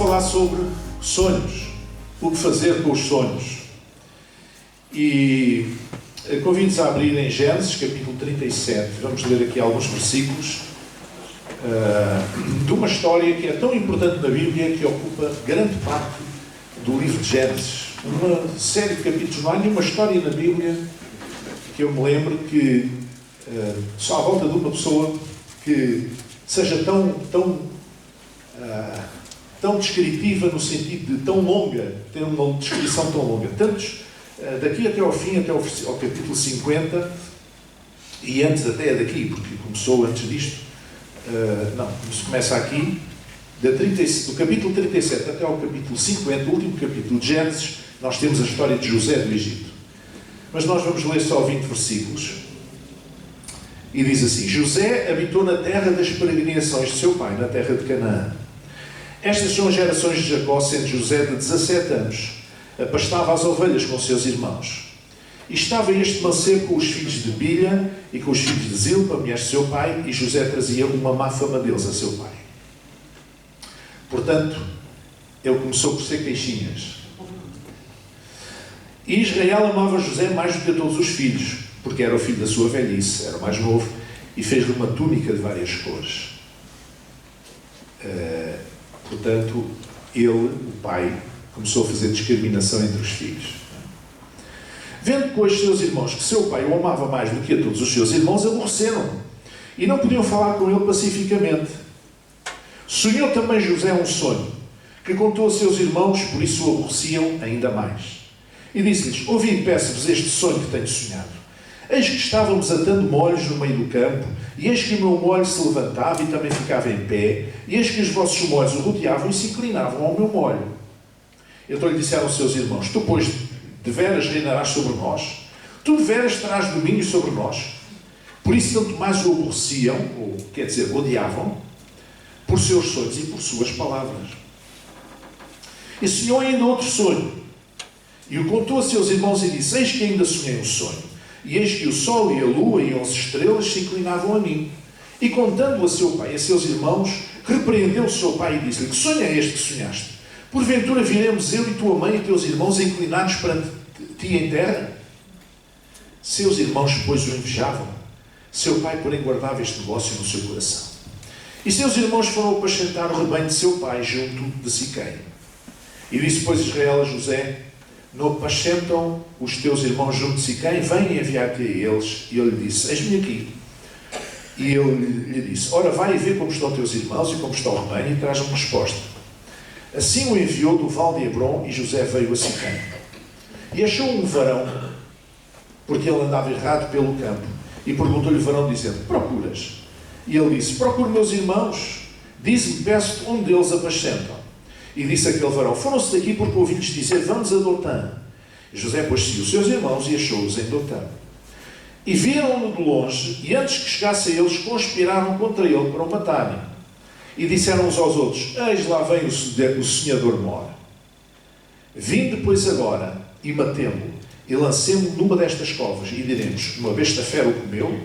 falar sobre sonhos, o que fazer com os sonhos. E convido-vos a abrir em Gênesis, capítulo 37. Vamos ler aqui alguns versículos de uma história que é tão importante na Bíblia, que ocupa grande parte do livro de Gênesis. Uma série de capítulos, não há nenhuma história na Bíblia que eu me lembro que só à volta de uma pessoa que seja tão descritiva, no sentido de tão longa, ter uma descrição tão longa. Tantos, daqui até ao fim, até ao capítulo 50, e antes até daqui, porque começou antes disto, começa aqui, do capítulo 37 até ao capítulo 50, o último capítulo de Gênesis, nós temos a história de José do Egito. Mas nós vamos ler só 20 versículos. E diz assim: José habitou na terra das peregrinações de seu pai, na terra de Canaã. Estas são as gerações de Jacó, sendo José de 17 anos. Apastava as ovelhas com seus irmãos. E estava este mancebo com os filhos de Bilha e com os filhos de Zilpa, mulher de seu pai, e José trazia uma má fama deles a seu pai. Portanto, ele começou por ser queixinhas. E Israel amava José mais do que a todos os filhos, porque era o filho da sua velhice, era o mais novo, e fez-lhe uma túnica de várias cores. Portanto, ele, o pai, começou a fazer discriminação entre os filhos. Vendo, pois, seus irmãos que seu pai o amava mais do que a todos os seus irmãos, aborreceram-no e não podiam falar com ele pacificamente. Sonhou também José um sonho, que contou a seus irmãos, por isso o aborreciam ainda mais. E disse-lhes: ouvi, peço-vos este sonho que tenho sonhado. Eis que estávamos atando molhos no meio do campo, e eis que o meu molho se levantava e também ficava em pé, e eis que os vossos molhos o rodeavam e se inclinavam ao meu molho. Então lhe disseram os seus irmãos: tu, pois, deveras reinarás sobre nós? Tu deveras terás domínio sobre nós? Por isso, tanto mais o aborreciam, ou quer dizer, odiavam, por seus sonhos e por suas palavras. E sonhou ainda outro sonho, e o contou a seus irmãos e disse: eis que ainda sonhei um sonho, e eis que o sol e a lua e 11 estrelas se inclinavam a mim. E contando a seu pai e a seus irmãos, repreendeu o seu pai e disse-lhe: que sonho é este que sonhaste? Porventura viremos eu e tua mãe e teus irmãos inclinados perante ti em terra? Seus irmãos, pois, o invejavam. Seu pai, porém, guardava este negócio no seu coração. E seus irmãos foram apacentar o rebanho de seu pai junto de Siquém. E disse, pois, Israel a José: não apacentam os teus irmãos junto de Siquém? Vem e enviar-te a eles. E ele lhe disse: eis-me aqui. E ele lhe disse: ora, vai e vê como estão teus irmãos e como está o rebanho, e traz-me resposta. Assim o enviou do vale de Hebrom, e José veio a Siquém. E achou um varão, porque ele andava errado pelo campo, e perguntou-lhe o varão, dizendo: procuras? E ele disse: procuro meus irmãos. Dize-me, peço-te, onde eles apacentam. E disse aquele varão: foram-se daqui porque ouvi-lhes dizer: vamos a Dotã. E José, pois, seguiu os seus irmãos e achou-os em Dotã. E viram-no de longe, e antes que chegasse a eles, conspiraram contra ele para o matarem. E disseram uns aos outros: eis lá vem o sonhador mor. Vinde, pois, agora, e matemo-lo, e lancemo-lo numa destas covas, e diremos: uma besta fera o comeu,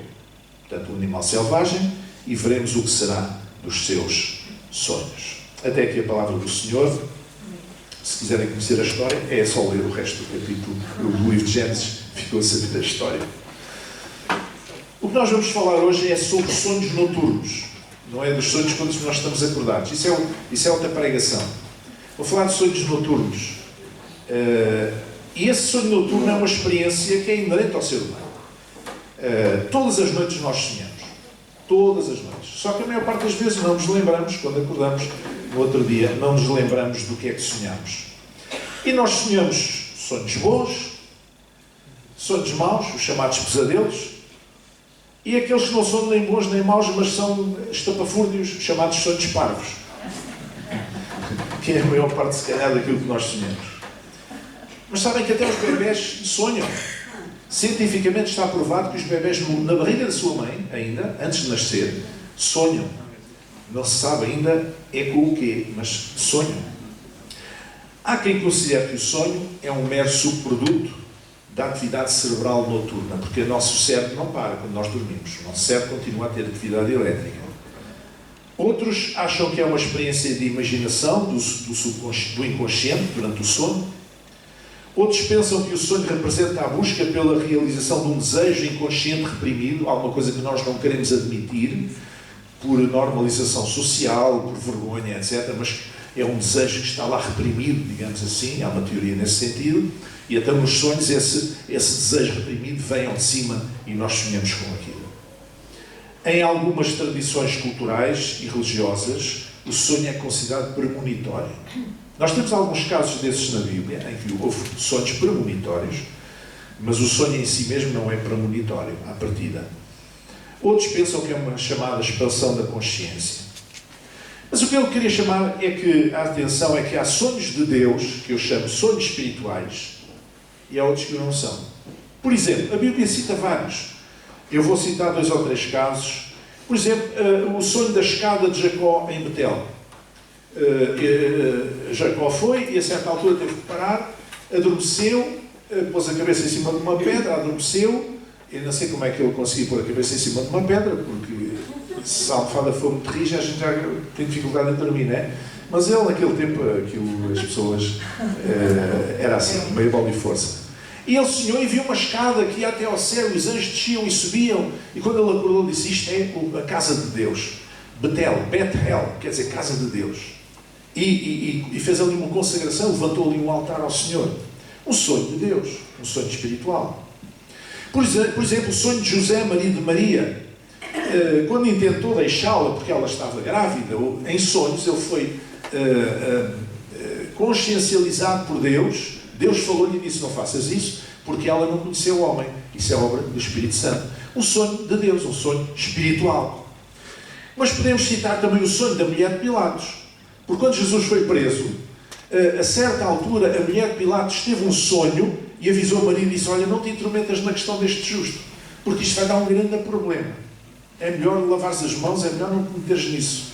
portanto, um animal selvagem, e veremos o que será dos seus sonhos. Até aqui a palavra do Senhor. Se quiserem conhecer a história, é só ler o resto do capítulo do livro de Gênesis, ficou a saber da história. O que nós vamos falar hoje é sobre sonhos noturnos. Não é dos sonhos quando nós estamos acordados. Isso é outra pregação. Vou falar de sonhos noturnos. E esse sonho noturno é uma experiência que é inerente ao ser humano. Todas as noites nós sonhamos. Todas as noites. Só que a maior parte das vezes não nos lembramos, quando acordamos no outro dia, não nos lembramos do que é que sonhamos. E nós sonhamos sonhos bons, sonhos maus, os chamados pesadelos, e aqueles que não são nem bons nem maus, mas são estapafúrdios, chamados sonhos parvos. Que é a maior parte, se calhar, daquilo que nós sonhamos. Mas sabem que até os bebés sonham. Cientificamente está provado que os bebés, na barriga da sua mãe, ainda, antes de nascer, sonham. Não se sabe ainda com o quê, mas sonham. Há quem considere que o sonho é um mero subproduto da atividade cerebral noturna, porque o nosso cérebro não para quando nós dormimos. O nosso cérebro continua a ter atividade elétrica. Outros acham que é uma experiência de imaginação do inconsciente durante o sono. Outros pensam que o sonho representa a busca pela realização de um desejo inconsciente reprimido, alguma coisa que nós não queremos admitir, por normalização social, por vergonha, etc. Mas é um desejo que está lá reprimido, digamos assim, há uma teoria nesse sentido, e então nos sonhos esse desejo reprimido vem ao de cima e nós sonhamos com aquilo. Em algumas tradições culturais e religiosas, o sonho é considerado premonitório. Nós temos alguns casos desses na Bíblia, em que houve sonhos premonitórios, mas o sonho em si mesmo não é premonitório, à partida. Outros pensam que é uma chamada expansão da consciência. Mas o que eu queria chamar é que a atenção é que há sonhos de Deus, que eu chamo sonhos espirituais, e há outros que não são. Por exemplo, a Bíblia cita vários. Eu vou citar 2 ou 3 casos. Por exemplo, o sonho da escada de Jacó em Betel. Jacó foi e a certa altura teve que parar, adormeceu, pôs a cabeça em cima de uma pedra, adormeceu. Eu não sei como é que ele conseguiu pôr a cabeça em cima de uma pedra, porque se a almofada for muito rija, a gente já tem dificuldade em dormir, não é? Mas ele, naquele tempo, as pessoas, era assim, meio bola e força. E ele sonhou e viu uma escada que ia até ao céu, e os anjos desciam e subiam. E quando ele acordou, disse: isto é a casa de Deus. Betel, quer dizer, casa de Deus. E fez ali uma consagração, levantou ali um altar ao Senhor. Um sonho de Deus, um sonho espiritual. Por exemplo, o sonho de José, marido de Maria, quando intentou deixá-la porque ela estava grávida, em sonhos ele foi consciencializado por Deus. Deus falou-lhe e disse: não faças isso, porque ela não conheceu o homem. Isso é obra do Espírito Santo. Um sonho de Deus, um sonho espiritual. Mas podemos citar também o sonho da mulher de Pilatos. Porque quando Jesus foi preso, a certa altura, a mulher de Pilatos teve um sonho e avisou o marido e disse: olha, não te intrometas na questão deste justo, porque isto vai dar um grande problema. É melhor lavares as mãos, é melhor não te meteres nisso.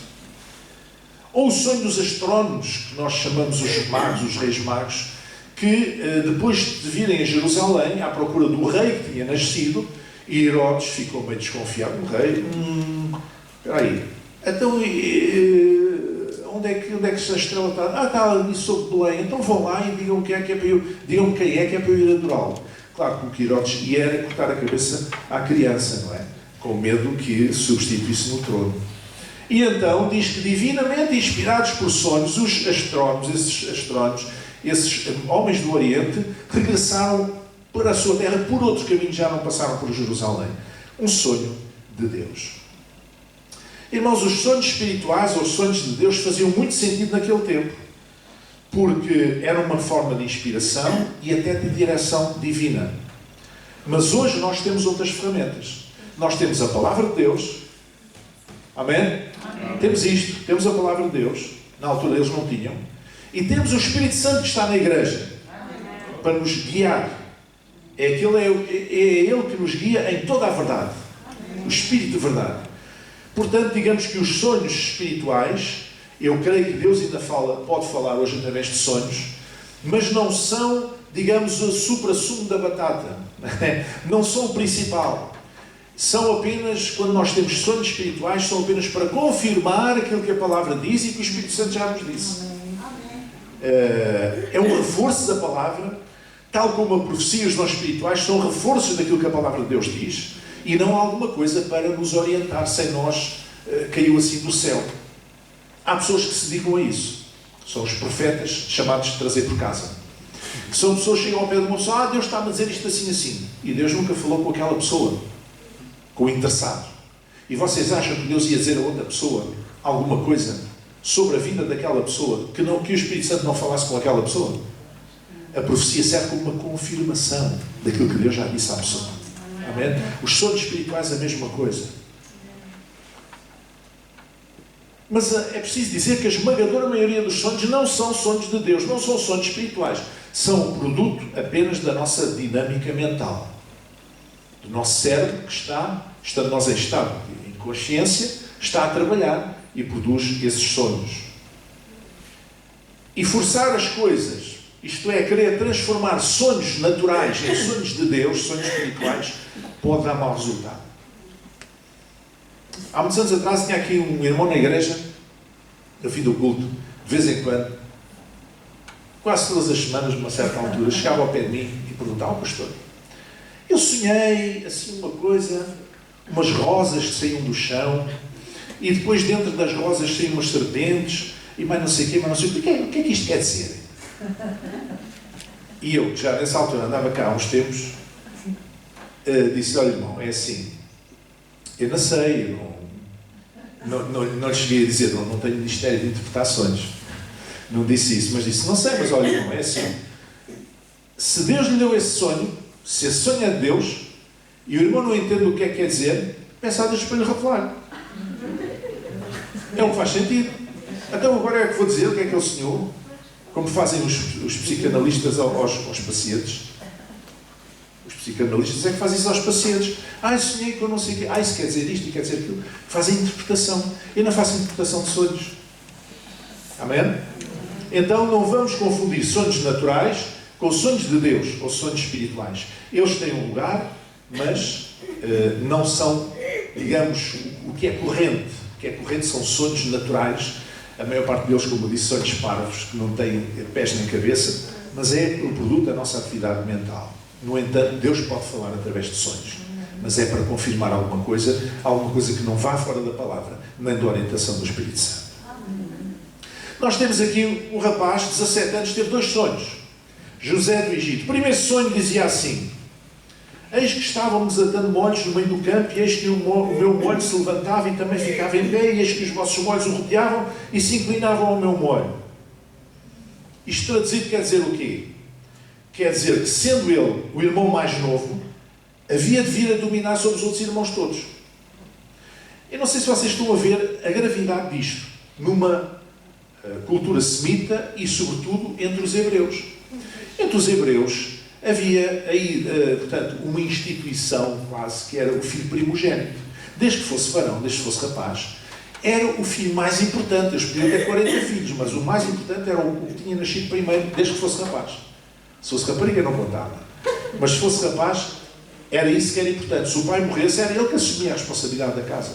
Ou o sonho dos astrónomos, que nós chamamos os magos, os reis magos, que depois de virem a Jerusalém à procura do rei que tinha nascido, e Herodes ficou meio desconfiado. O rei, espera aí, então onde é que esta estrela está? Está ali sobre Belém. Então vão lá e digam quem é que é para eu ir adorá-lo. Claro que o que Herodes ia era cortar a cabeça à criança, não é? Com medo que substituísse no trono. E então diz que divinamente inspirados por sonhos, os astrónomos, esses homens do Oriente, regressaram para a sua terra por outro caminho, já não passaram por Jerusalém. Um sonho de Deus. Irmãos, os sonhos espirituais ou os sonhos de Deus faziam muito sentido naquele tempo, porque era uma forma de inspiração e até de direção divina. Mas hoje nós temos outras ferramentas. Nós temos a Palavra de Deus. Amém? Amém. Temos isto, temos a Palavra de Deus. Na altura eles não tinham. E temos o Espírito Santo que está na igreja. Amém. Para nos guiar. É Ele que nos guia em toda a verdade. Amém. O Espírito de verdade. Portanto, digamos que os sonhos espirituais, eu creio que Deus ainda pode falar hoje através de sonhos, mas não são, digamos, o supra-sumo da batata. Não são o principal. São apenas, quando nós temos sonhos espirituais, são apenas para confirmar aquilo que a palavra diz e que o Espírito Santo já nos disse. É um reforço da palavra, tal como a profecia e os dons espirituais são reforços daquilo que a palavra de Deus diz, e não alguma coisa para nos orientar sem nós, caiu assim do céu. Há pessoas que se dedicam a isso. São os profetas chamados de trazer por casa. São pessoas que chegam ao pé de uma pessoa: Deus está-me a dizer isto assim, assim. E Deus nunca falou com aquela pessoa, com o interessado. E vocês acham que Deus ia dizer a outra pessoa alguma coisa sobre a vida daquela pessoa que o Espírito Santo não falasse com aquela pessoa? A profecia serve como uma confirmação daquilo que Deus já disse à pessoa. Amém? Os sonhos espirituais é a mesma coisa. Mas é preciso dizer que a esmagadora maioria dos sonhos não são sonhos de Deus, não são sonhos espirituais. São produto apenas da nossa dinâmica mental. Do nosso cérebro que estando nós em estado de inconsciência, está a trabalhar e produz esses sonhos. E forçar as coisas, isto é, querer transformar sonhos naturais em sonhos de Deus, sonhos espirituais, pode dar mau resultado. Há muitos anos atrás tinha aqui um irmão na igreja, no fim do culto, de vez em quando, quase todas as semanas, numa certa altura, chegava ao pé de mim e perguntava: pastor, eu sonhei assim uma coisa, umas rosas que saíam do chão, e depois dentro das rosas saíam umas serpentes, e mais não sei o quê, mas não sei o quê. O que é que isto quer dizer? E eu, que já nessa altura andava cá há uns tempos, disse: olha, irmão, é assim, eu não sei, não lhe cheguei a dizer, não tenho ministério de interpretações, não disse isso, mas disse: não sei, mas olha, irmão, é assim, se Deus lhe deu esse sonho, se esse sonho é de Deus, e o irmão não entende o que é que quer dizer, peça a Deus para lhe revelar. É o que faz sentido. Então agora é que vou dizer o que é que ele sonhou, como fazem os psicanalistas aos pacientes. Os psicanalistas é que fazem isso aos pacientes. Sonhei que eu não sei o quê. Isso quer dizer isto e quer dizer aquilo. Fazem interpretação. Eu não faço interpretação de sonhos. Amém? Então não vamos confundir sonhos naturais com sonhos de Deus ou sonhos espirituais. Eles têm um lugar, mas não são, digamos, o que é corrente. O que é corrente são sonhos naturais. A maior parte deles, como eu disse, sonhos parvos, que não têm pés nem cabeça, mas é o produto da nossa atividade mental. No entanto, Deus pode falar através de sonhos, mas é para confirmar alguma coisa que não vá fora da palavra, nem da orientação do Espírito Santo. Nós temos aqui um rapaz de 17 anos, teve 2 sonhos. José do Egito. O primeiro sonho dizia assim: eis que estávamos atando molhos no meio do campo, e eis que o meu molho se levantava e também ficava em pé, e eis que os vossos molhos o rodeavam e se inclinavam ao meu molho. Isto traduzido quer dizer o quê? Quer dizer que, sendo ele o irmão mais novo, havia de vir a dominar sobre os outros irmãos todos. Eu não sei se vocês estão a ver a gravidade disto numa cultura semita e, sobretudo, entre os hebreus. Entre os hebreus havia aí, portanto, uma instituição quase que era o filho primogênito. Desde que fosse varão, desde que fosse rapaz, era o filho mais importante. Eles podiam ter 40 filhos, mas o mais importante era o que tinha nascido primeiro, desde que fosse rapaz. Se fosse rapariga, não contava. Mas se fosse rapaz, era isso que era importante. Se o pai morresse, era ele que assumia a responsabilidade da casa.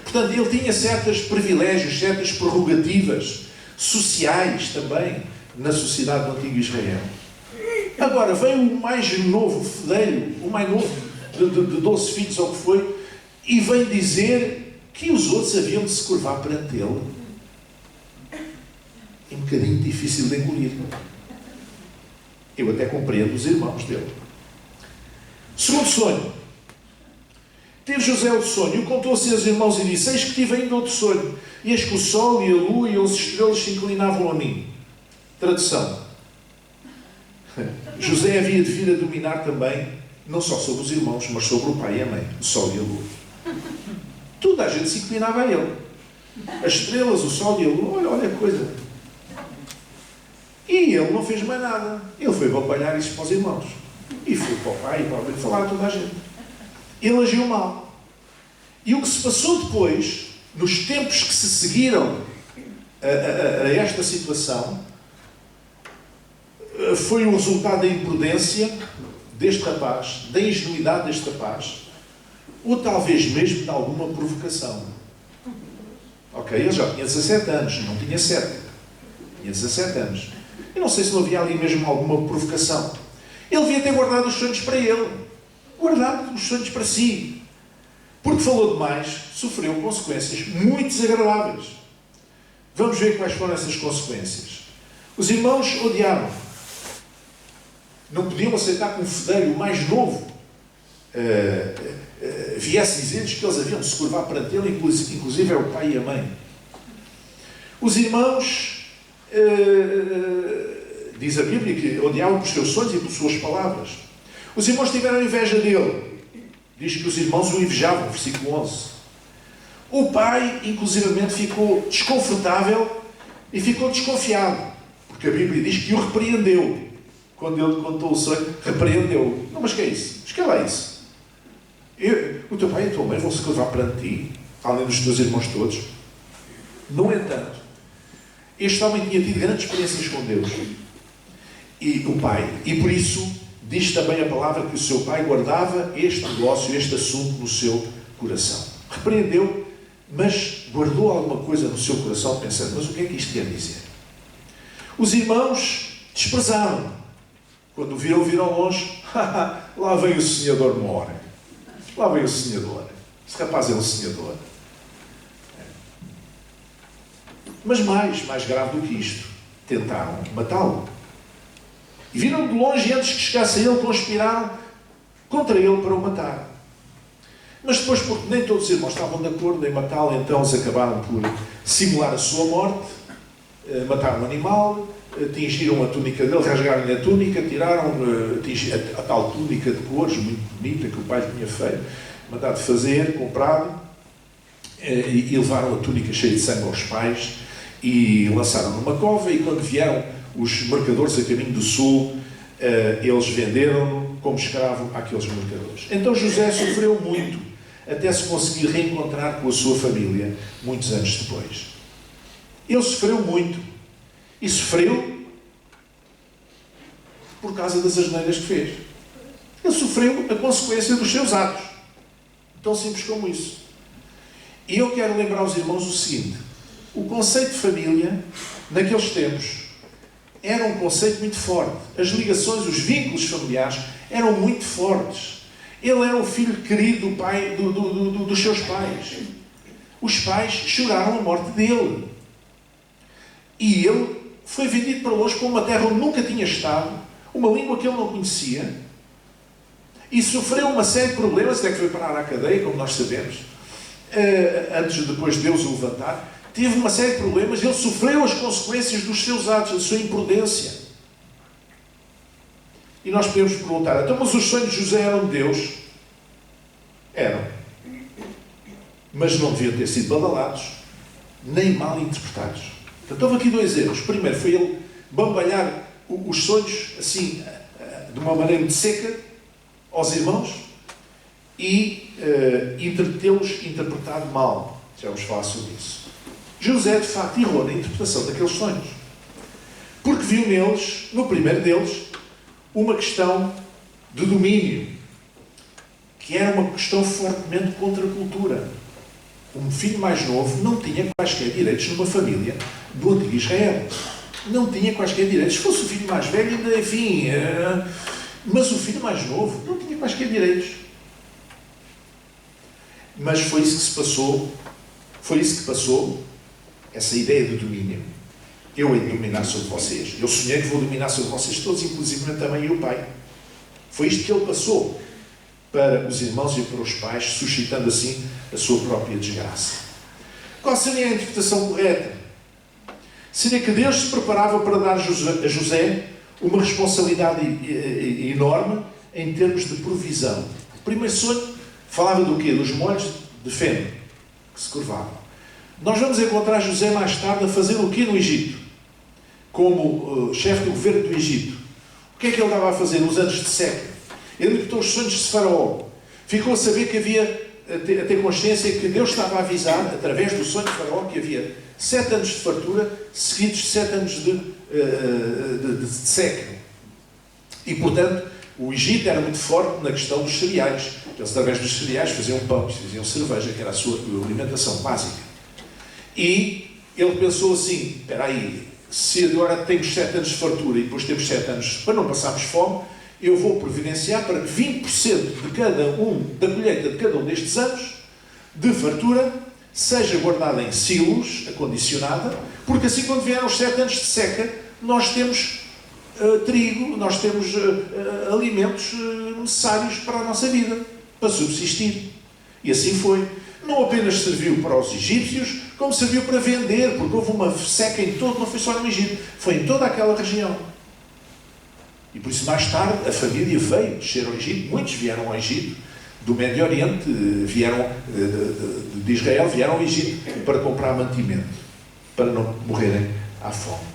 Portanto, ele tinha certos privilégios, certas prerrogativas sociais também na sociedade do antigo Israel. Agora, veio o mais novo, o fedelho, o mais novo de 12 filhos, ou o que foi, e vem dizer que os outros haviam de se curvar perante ele. É um bocadinho difícil de engolir. Eu até compreendo os irmãos dele. Segundo sonho. Teve José o sonho, e o contou a seus irmãos e disse: eis que tive ainda outro sonho, e eis que o sol e a lua e as estrelas se inclinavam a mim. Tradução. José havia de vir a dominar também, não só sobre os irmãos, mas sobre o pai e a mãe, o sol e a lua. Toda a gente se inclinava a ele. As estrelas, o sol e a lua, olha a coisa. E ele não fez mais nada. Ele foi babalhar isso para os irmãos. E foi para o pai e para a mãe falar a toda a gente. Ele agiu mal. E o que se passou depois, nos tempos que se seguiram a esta situação, foi o resultado da imprudência deste rapaz, da ingenuidade deste rapaz, ou talvez mesmo de alguma provocação. Ok, ele já tinha 17 anos, não tinha 7. Tinha 17 anos. Eu não sei se não havia ali mesmo alguma provocação. Ele devia ter guardado os sonhos para ele. Guardado os sonhos para si. Porque falou demais, sofreu consequências muito desagradáveis. Vamos ver quais foram essas consequências. Os irmãos odiaram. Não podiam aceitar que um fedelho mais novo viesse dizer-lhes que eles haviam de se curvar perante ele, inclusive é o pai e a mãe. Os irmãos, diz a Bíblia, que odiavam por seus sonhos e por suas palavras. Os irmãos tiveram inveja dele. Diz que os irmãos o invejavam, versículo 11. O pai, inclusivamente, ficou desconfortável e ficou desconfiado, porque a Bíblia diz que o repreendeu. Quando ele contou o sonho, repreendeu. Não, mas que é isso? Mas que é isso? O teu pai e a tua mãe vão se curvar perante ti, além dos teus irmãos todos. No entanto, este homem tinha tido grandes experiências com Deus. E o pai. E por isso, diz também a palavra que o seu pai guardava este negócio, este assunto no seu coração. repreendeu, mas guardou alguma coisa no seu coração, pensando, mas o que é que isto quer dizer? Os irmãos desprezaram. Quando o viram vir ao longe, lá vem o sonhador mor. Lá vem o sonhador. Esse rapaz é um sonhador. Mas mais grave do que isto, tentaram matá-lo. E viram de longe, e antes que chegasse a ele, conspiraram contra ele para o matar. Mas depois, porque nem todos os irmãos estavam de acordo em matá-lo, então eles acabaram por simular a sua morte, mataram um animal, tingiram a túnica dele, rasgaram-lhe a túnica, tiraram a tal túnica de cores, muito bonita, que o pai tinha feito, mandado fazer, comprado, e levaram a túnica cheia de sangue aos pais, e lançaram numa cova, e quando vieram os mercadores a caminho do sul, eles venderam-no como escravo àqueles mercadores. Então José sofreu muito, até se conseguir reencontrar com a sua família, muitos anos depois. Ele sofreu muito. E sofreu por causa das asneiras que fez. Ele sofreu a consequência dos seus atos. Tão simples como isso. E eu quero lembrar aos irmãos o seguinte. O conceito de família, naqueles tempos, era um conceito muito forte. As ligações, os vínculos familiares eram muito fortes. Ele era um filho querido do pai, dos seus pais. Os pais choraram a morte dele. E ele foi vendido para longe para uma terra onde nunca tinha estado, uma língua que ele não conhecia, e sofreu uma série de problemas, até que foi parar à cadeia, como nós sabemos, depois de Deus o levantar. Teve uma série de problemas, ele sofreu as consequências dos seus atos, da sua imprudência. E nós podemos perguntar, então, mas os sonhos de José eram de Deus? Eram. Mas não deviam ter sido badalados, nem mal interpretados. Então, houve aqui dois erros. Primeiro, foi ele bambalhar os sonhos, assim, de uma maneira muito seca, aos irmãos, e tê-los interpretado mal. Já vos falar sobre isso. José, de facto, errou na interpretação daqueles sonhos. Porque viu neles, no primeiro deles, uma questão de domínio, que era uma questão fortemente contra a cultura. Um filho mais novo não tinha quaisquer direitos numa família do antigo Israel. Não tinha quaisquer direitos. Se fosse o filho mais velho, ainda, enfim... mas o filho mais novo não tinha quaisquer direitos. Mas foi isso que se passou. Foi isso que passou, essa ideia de domínio. Eu hei de dominar sobre vocês. Eu sonhei que vou dominar sobre vocês todos, inclusive também eu, pai. Foi isto que ele passou para os irmãos e para os pais, suscitando assim a sua própria desgraça. Qual seria a interpretação correta? Seria que Deus se preparava para dar a José uma responsabilidade enorme em termos de provisão. O primeiro sonho falava do quê? Dos molhos de feno que se curvavam. Nós vamos encontrar José mais tarde a fazer o quê no Egito? Como chefe do governo do Egito. O que é que ele estava a fazer nos anos de seca? Ele interpretou os sonhos de Faraó. Ficou a saber que havia, a ter consciência que Deus estava a avisar, através do sonho de Faraó, que havia 7 anos de fartura, seguidos de 7 anos de seca. E, portanto, o Egito era muito forte na questão dos cereais. Eles, através dos cereais, faziam pão, faziam cerveja, que era a sua alimentação básica. E ele pensou assim, espera aí, se agora temos 7 anos de fartura e depois temos 7 anos para não passarmos fome, eu vou providenciar para que 20% de da colheita de cada um destes anos, de fartura, seja guardada em silos, acondicionada, porque assim quando vieram os 7 anos de seca, nós temos trigo, nós temos alimentos necessários para a nossa vida, para subsistir. E assim foi. Não apenas serviu para os egípcios, como serviu para vender, porque houve uma seca em todo, não foi só no Egito, foi em toda aquela região. E por isso mais tarde a família veio descer ao Egito, muitos vieram ao Egito, do Médio Oriente, vieram de Israel, vieram ao Egito para comprar mantimento, para não morrerem à fome.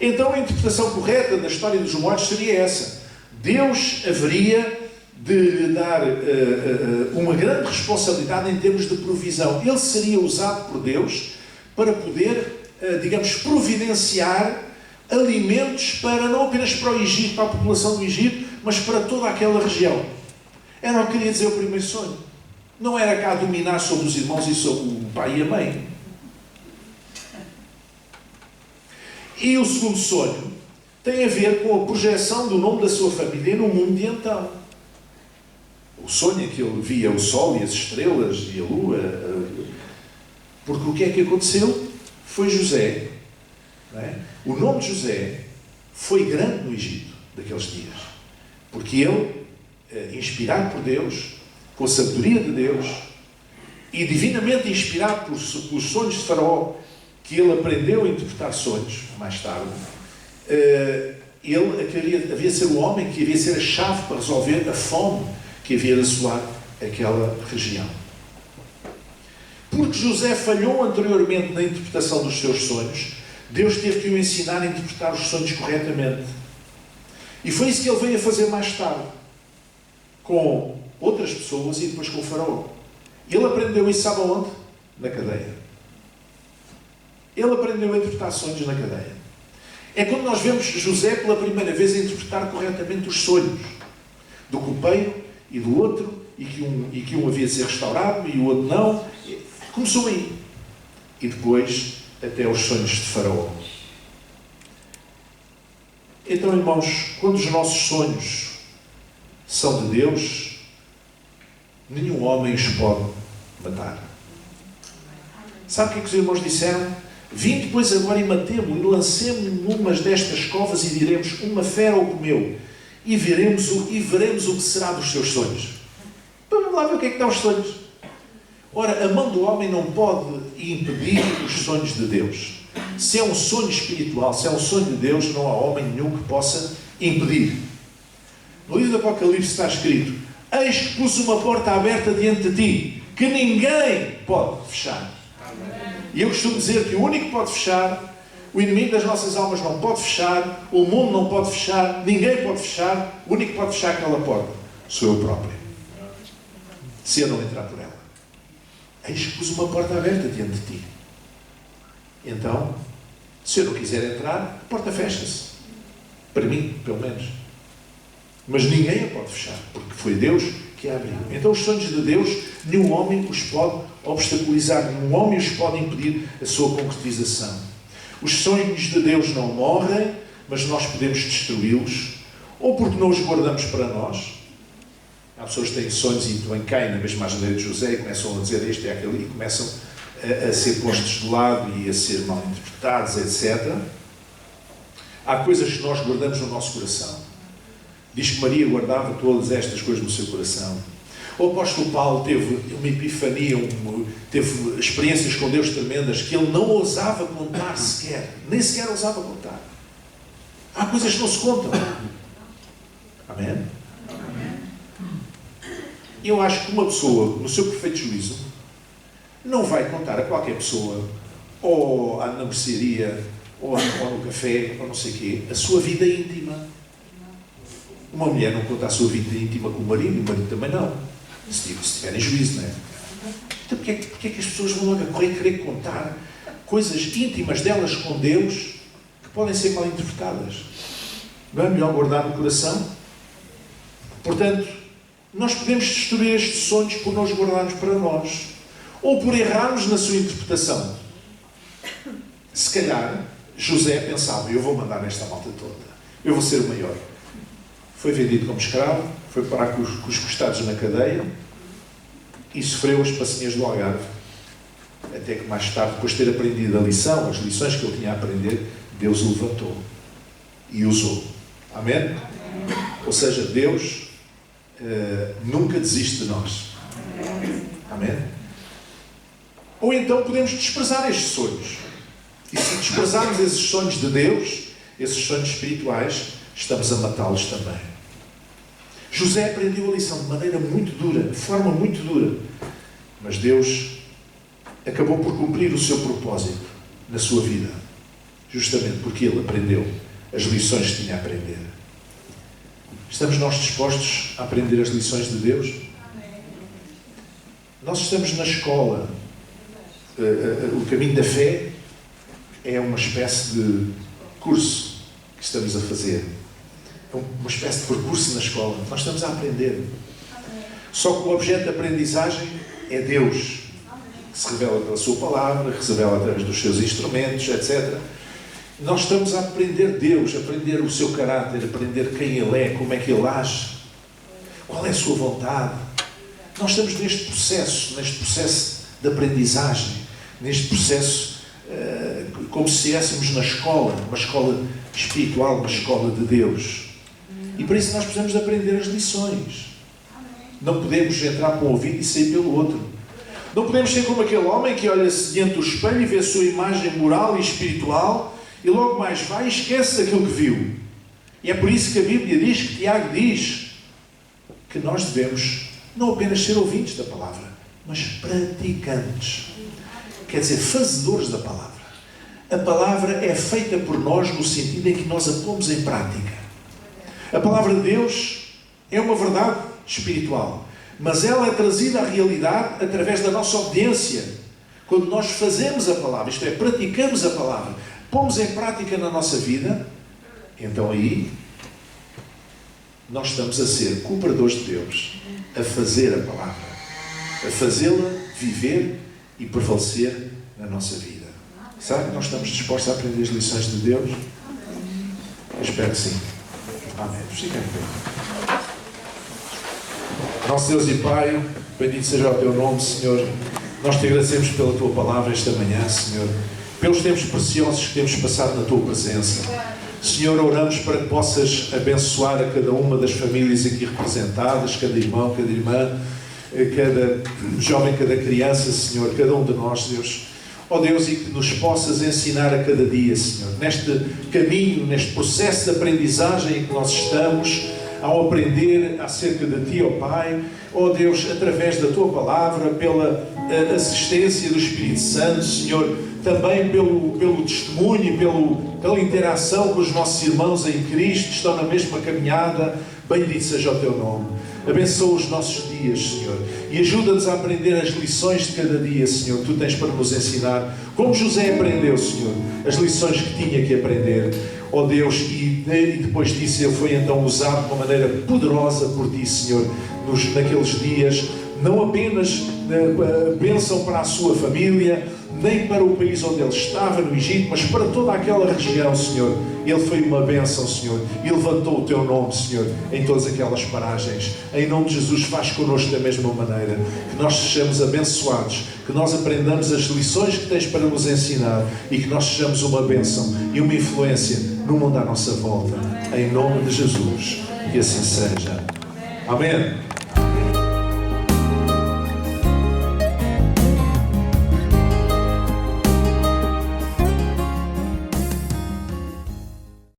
Então a interpretação correta da história dos molhos seria essa. Deus haveria de lhe dar uma grande responsabilidade em termos de provisão. Ele seria usado por Deus para poder, digamos, providenciar alimentos para, não apenas para o Egito, para a população do Egito, mas para toda aquela região. Era o que queria dizer o primeiro sonho. não era cá dominar sobre os irmãos e sobre o pai e a mãe. E o segundo sonho tem a ver com a projeção do nome da sua família no mundo de então. O sonho em que ele via o sol e as estrelas e a lua. Porque o que é que aconteceu? Foi José. Não é? O nome de José foi grande no Egito daqueles dias. Porque ele, inspirado por Deus, com a sabedoria de Deus, e divinamente inspirado pelos sonhos de Faraó, que ele aprendeu a interpretar sonhos, mais tarde, ele havia de ser o homem que havia de ser a chave para resolver a fome que havia de assolar aquela região. Porque José falhou anteriormente na interpretação dos seus sonhos, Deus teve que o ensinar a interpretar os sonhos corretamente. E foi isso que ele veio a fazer mais tarde, com outras pessoas e depois com o Faraó. Ele aprendeu isso, sabe aonde? Na cadeia. Ele aprendeu a interpretar sonhos na cadeia. É quando nós vemos José pela primeira vez a interpretar corretamente os sonhos do copeiro e do outro, e que um havia de ser restaurado e o outro não. Começou aí. E depois até os sonhos de Faraó. Então, irmãos, quando os nossos sonhos são de Deus, nenhum homem os pode matar. Sabe o que é que os irmãos disseram? Vinde, pois, agora e matemo-o, e lancemo-o numas destas covas e diremos, uma fera o comeu, e veremos o que será dos seus sonhos. Vamos lá ver o que é que dá os sonhos. Ora, a mão do homem não pode impedir os sonhos de Deus. Se é um sonho espiritual, se é um sonho de Deus, não há homem nenhum que possa impedir. No livro do Apocalipse está escrito, eis que pus uma porta aberta diante de ti, que ninguém pode fechar. E eu costumo dizer que o único que pode fechar, o inimigo das nossas almas não pode fechar, o mundo não pode fechar, ninguém pode fechar, o único que pode fechar aquela porta sou eu próprio. Se eu não entrar por ela. Eis que pus uma porta aberta diante de ti. Então, se eu não quiser entrar, a porta fecha-se. Para mim, pelo menos. Mas ninguém a pode fechar, porque foi Deus que a abriu. Então os sonhos de Deus, nenhum homem os pode obstaculizar, nenhum homem os pode impedir a sua concretização. Os sonhos de Deus não morrem, mas nós podemos destruí-los, ou porque não os guardamos para nós. Há pessoas que têm sonhos e também caem na mesma asneira de José e começam a dizer este é aquele, e começam a ser postos de lado e a ser mal interpretados, etc. Há coisas que nós guardamos no nosso coração. Diz que Maria guardava todas estas coisas no seu coração. O apóstolo Paulo teve uma epifania, teve experiências com Deus tremendas que ele não ousava contar sequer. Nem sequer ousava contar. Há coisas que não se contam. Amém? Eu acho que uma pessoa, no seu perfeito juízo, não vai contar a qualquer pessoa, ou na mercearia, ou no café, ou não sei o quê, a sua vida íntima. Uma mulher não conta a sua vida íntima com o marido, e o marido também não. Se tiverem juízo, não é? Então, porque é que as pessoas vão logo a correr querer contar coisas íntimas delas com Deus que podem ser mal interpretadas? Não é melhor guardar no coração? Portanto, nós podemos destruir estes sonhos por não os guardarmos para nós. Ou por errarmos na sua interpretação. Se calhar, José pensava, eu vou mandar nesta malta toda. Eu vou ser o maior. Foi vendido como escravo, foi parar com os costados na cadeia e sofreu as passinhas do Algarve. Até que mais tarde, depois de ter aprendido a lição, as lições que ele tinha a aprender, Deus o levantou e usou. Amém? Ou seja, Deus nunca desiste de nós. Amém? Ou então podemos desprezar estes sonhos. E se desprezarmos esses sonhos de Deus, esses sonhos espirituais, estamos a matá-los também. José aprendeu a lição de maneira muito dura, de forma muito dura. Mas Deus acabou por cumprir o seu propósito na sua vida. Justamente porque ele aprendeu as lições que tinha a aprender. Estamos nós dispostos a aprender as lições de Deus? Nós estamos na escola. O caminho da fé é uma espécie de curso que estamos a fazer. É uma espécie de percurso na escola. Nós estamos a aprender. Só que o objeto de aprendizagem é Deus, que se revela pela sua palavra, que se revela através dos seus instrumentos, etc. Nós estamos a aprender Deus, a aprender o seu caráter, a aprender quem Ele é, como é que Ele age, qual é a sua vontade. Nós estamos neste processo de aprendizagem, neste processo como se estivéssemos na escola, uma escola espiritual, uma escola de Deus. E para isso nós precisamos de aprender as lições. Não podemos entrar para um ouvido e sair pelo outro. Não podemos ser como aquele homem que olha-se diante do espelho e vê a sua imagem moral e espiritual e logo mais vai e esquece daquilo que viu. E é por isso que a Bíblia diz, que Tiago diz, que nós devemos não apenas ser ouvintes da palavra, mas praticantes. Quer dizer, fazedores da palavra. A palavra é feita por nós no sentido em que nós a pomos em prática. A palavra de Deus é uma verdade espiritual, mas ela é trazida à realidade através da nossa obediência. Quando nós fazemos a palavra, isto é, praticamos a palavra, pomos em prática na nossa vida, então aí nós estamos a ser cooperadores de Deus, a fazer a palavra, a fazê-la viver e prevalecer na nossa vida. Será que nós estamos dispostos a aprender as lições de Deus? Eu espero que sim. Amém. Fiquem bem. Nosso Deus e Pai, bendito seja o Teu nome, Senhor. Nós Te agradecemos pela Tua palavra esta manhã, Senhor. Pelos tempos preciosos que temos passado na Tua presença. Senhor, oramos para que possas abençoar a cada uma das famílias aqui representadas, cada irmão, cada irmã, cada jovem, cada criança, Senhor, cada um de nós, Deus. Ó Deus, e que nos possas ensinar a cada dia, Senhor, neste caminho, neste processo de aprendizagem em que nós estamos, ao aprender acerca de Ti, ó Pai, ó Deus, através da Tua palavra, pela assistência do Espírito Santo, Senhor, também pelo testemunho, pela interação com os nossos irmãos em Cristo, que estão na mesma caminhada. Bendito seja o Teu nome. Abençoa os nossos dias, Senhor, e ajuda-nos a aprender as lições de cada dia, Senhor, que Tu tens para nos ensinar. Como José aprendeu, Senhor, as lições que tinha que aprender, ó Deus, e depois disso ele foi então usado de uma maneira poderosa por Ti, Senhor, naqueles dias, não apenas bênção para a sua família, nem para o país onde ele estava, no Egito, mas para toda aquela região, Senhor. Ele foi uma bênção, Senhor, e levantou o Teu nome, Senhor, em todas aquelas paragens. Em nome de Jesus, faz connosco da mesma maneira, que nós sejamos abençoados, que nós aprendamos as lições que Tens para nos ensinar e que nós sejamos uma bênção e uma influência no mundo à nossa volta. Em nome de Jesus, que assim seja. Amém.